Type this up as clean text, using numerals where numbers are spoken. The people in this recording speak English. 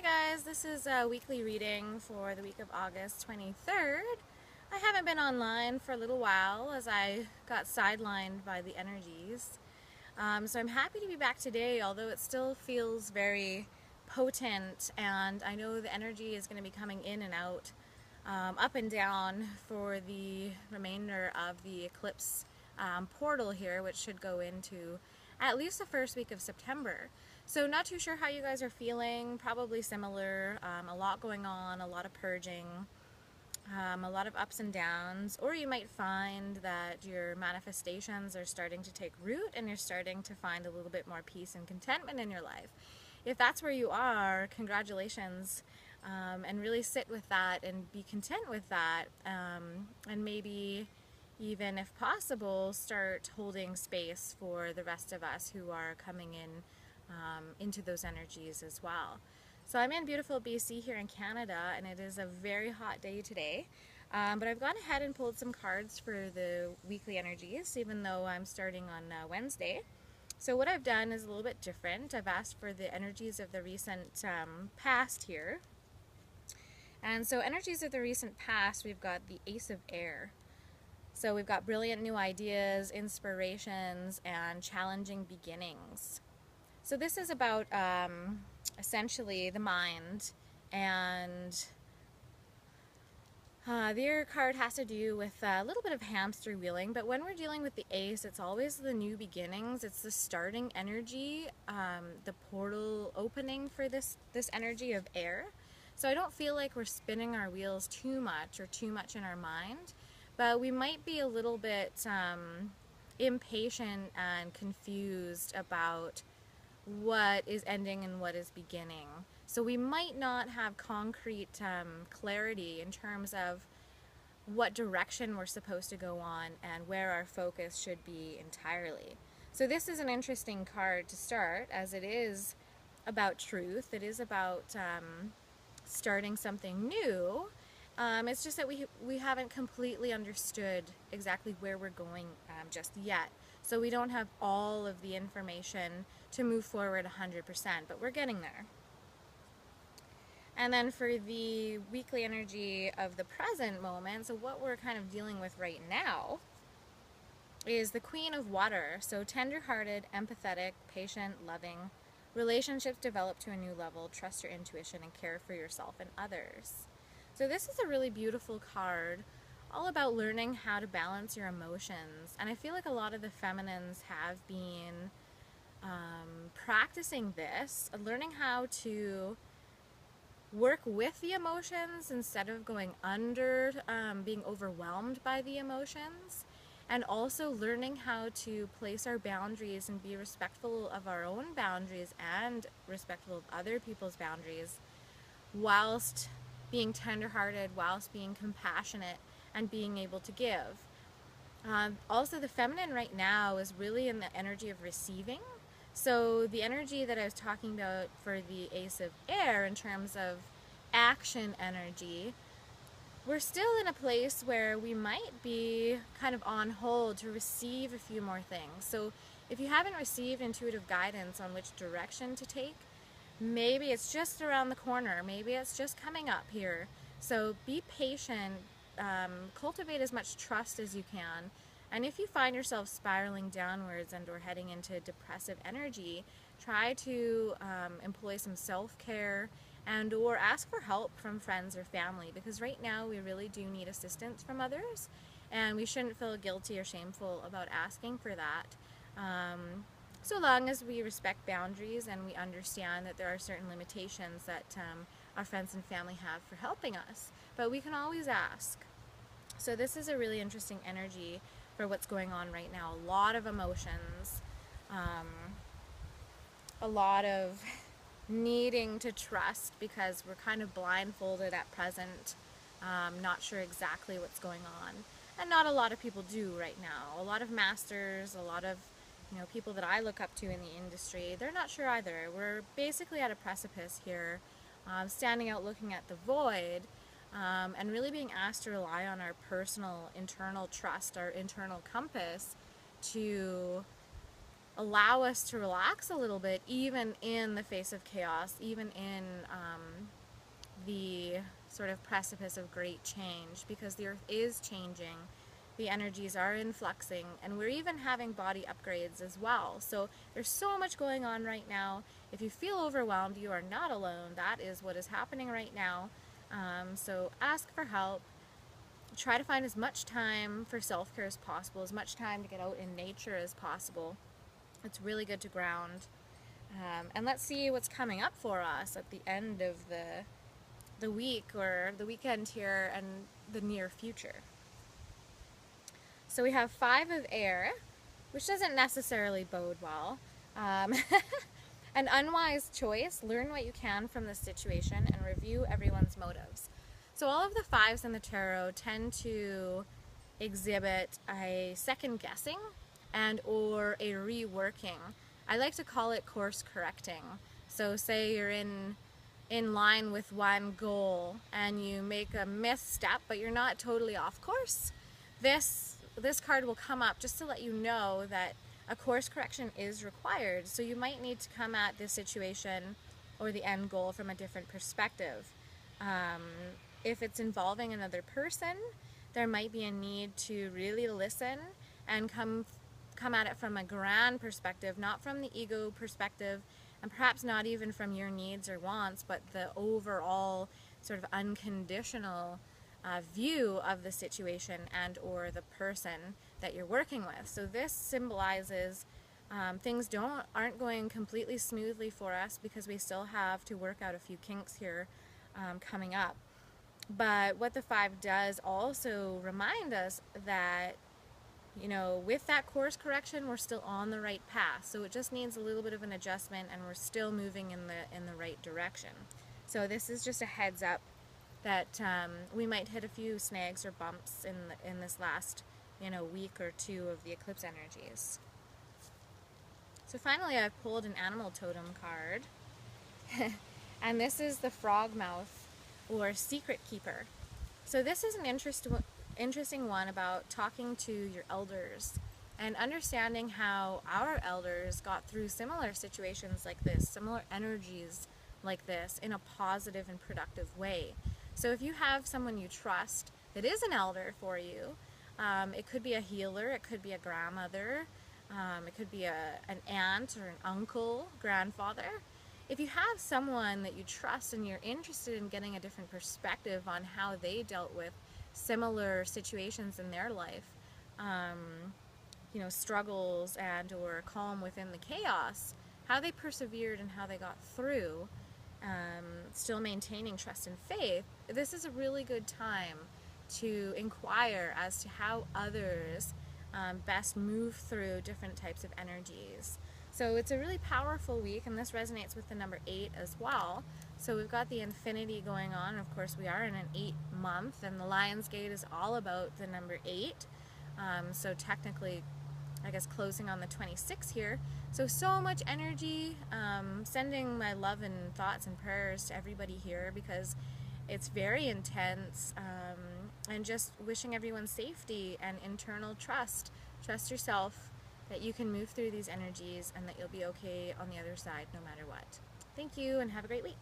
Hi guys, this is a weekly reading for the week of August 23rd. I haven't been online for a little while as I got sidelined by the energies. So I'm happy to be back today, although it still feels very potent, and I know the energy is going to be coming in and out, up and down for the remainder of the eclipse portal here, which should go into at least the first week of September. So not too sure how you guys are feeling, probably similar, a lot going on, a lot of purging, a lot of ups and downs, or you might find that your manifestations are starting to take root and you're starting to find a little bit more peace and contentment in your life. If that's where you are, congratulations, and really sit with that and be content with that, and maybe even if possible start holding space for the rest of us who are coming in into those energies as well. So I'm in beautiful BC here in Canada, and it is a very hot day today. But I've gone ahead and pulled some cards for the weekly energies, even though I'm starting on Wednesday. So what I've done is a little bit different. I've asked for the energies of the recent past here. And so energies of the recent past, we've got the Ace of Air. So we've got brilliant new ideas, inspirations, and challenging beginnings. So this is about essentially the mind, and the Air card has to do with a little bit of hamster wheeling, but when we're dealing with the Ace, it's always the new beginnings, it's the starting energy, the portal opening for this energy of air. So I don't feel like we're spinning our wheels too much or too much in our mind, but we might be a little bit impatient and confused about what is ending and what is beginning. So we might not have concrete clarity in terms of what direction we're supposed to go on and where our focus should be entirely. So this is an interesting card to start, as it is about truth. It is about starting something new. It's just that we haven't completely understood exactly where we're going just yet. So we don't have all of the information to move forward 100%, but we're getting there. And then for the weekly energy of the present moment, so what we're kind of dealing with right now is the Queen of Water. So tender-hearted, empathetic, patient, loving, relationships develop to a new level, trust your intuition, and care for yourself and others. So this is a really beautiful card, all about learning how to balance your emotions. And I feel like a lot of the feminines have been practicing this, learning how to work with the emotions instead of going under, being overwhelmed by the emotions, and also learning how to place our boundaries and be respectful of our own boundaries and respectful of other people's boundaries, whilst being tender-hearted, whilst being compassionate, and being able to give. Also, the feminine right now is really in the energy of receiving. So the energy that I was talking about for the Ace of Air in terms of action energy, we're still in a place where we might be kind of on hold to receive a few more things. So if you haven't received intuitive guidance on which direction to take, maybe it's just around the corner, maybe it's just coming up here. So be patient, cultivate as much trust as you can, and if you find yourself spiraling downwards and or heading into depressive energy, try to employ some self-care and or ask for help from friends or family, because right now we really do need assistance from others, and we shouldn't feel guilty or shameful about asking for that. So long as we respect boundaries and we understand that there are certain limitations that our friends and family have for helping us, but we can always ask. So this is a really interesting energy for what's going on right now. A lot of emotions, a lot of needing to trust because we're kind of blindfolded at present, not sure exactly what's going on. And not a lot of people do right now. A lot of masters, a lot of people that I look up to in the industry, they're not sure either. We're basically at a precipice here, standing out looking at the void, and really being asked to rely on our personal internal trust, our internal compass, to allow us to relax a little bit, even in the face of chaos, even in the sort of precipice of great change, because the earth is changing, the energies are influxing, and we're even having body upgrades as well. So there's so much going on right now. If you feel overwhelmed, you are not alone. That is what is happening right now. So ask for help. Try to find as much time for self-care as possible, as much time to get out in nature as possible. It's really good to ground. And let's see what's coming up for us at the end of the week or the weekend here and the near future. So we have 5 of air, which doesn't necessarily bode well. An unwise choice. Learn what you can from this situation and review everyone's motives. So all of the 5s in the tarot tend to exhibit a second guessing and or a reworking. I like to call it course correcting. So say you're in line with one goal and you make a misstep, but you're not totally off course. This card will come up just to let you know that a course correction is required. So you might need to come at this situation or the end goal from a different perspective. If it's involving another person, there might be a need to really listen and come at it from a grand perspective, not from the ego perspective, and perhaps not even from your needs or wants, but the overall sort of unconditional view of the situation and or the person that you're working with. So this symbolizes things aren't going completely smoothly for us, because we still have to work out a few kinks here coming up. But what the 5 does also remind us that, you know, with that course correction, we're still on the right path. So it just needs a little bit of an adjustment, and we're still moving in the right direction. So this is just a heads up that we might hit a few snags or bumps in this last, you know, week or 2 of the eclipse energies. So finally, I've pulled an animal totem card, and this is the frog mouth, or secret keeper. So this is an interesting one about talking to your elders and understanding how our elders got through similar situations like this, similar energies like this, in a positive and productive way. So if you have someone you trust that is an elder for you, it could be a healer, it could be a grandmother, it could be an aunt or an uncle, grandfather. If you have someone that you trust and you're interested in getting a different perspective on how they dealt with similar situations in their life, you know, struggles and or calm within the chaos, how they persevered and how they got through, still maintaining trust and faith, this is a really good time to inquire as to how others best move through different types of energies. So it's a really powerful week, and this resonates with the number 8 as well. So we've got the infinity going on. Of course, we are in an 8 month, and the Lion's Gate is all about the number 8. So technically, I guess closing on the 26 here. So much energy. Sending my love and thoughts and prayers to everybody here, because it's very intense, and just wishing everyone safety and internal trust. Trust yourself that you can move through these energies and that you'll be okay on the other side no matter what. Thank you, and have a great week.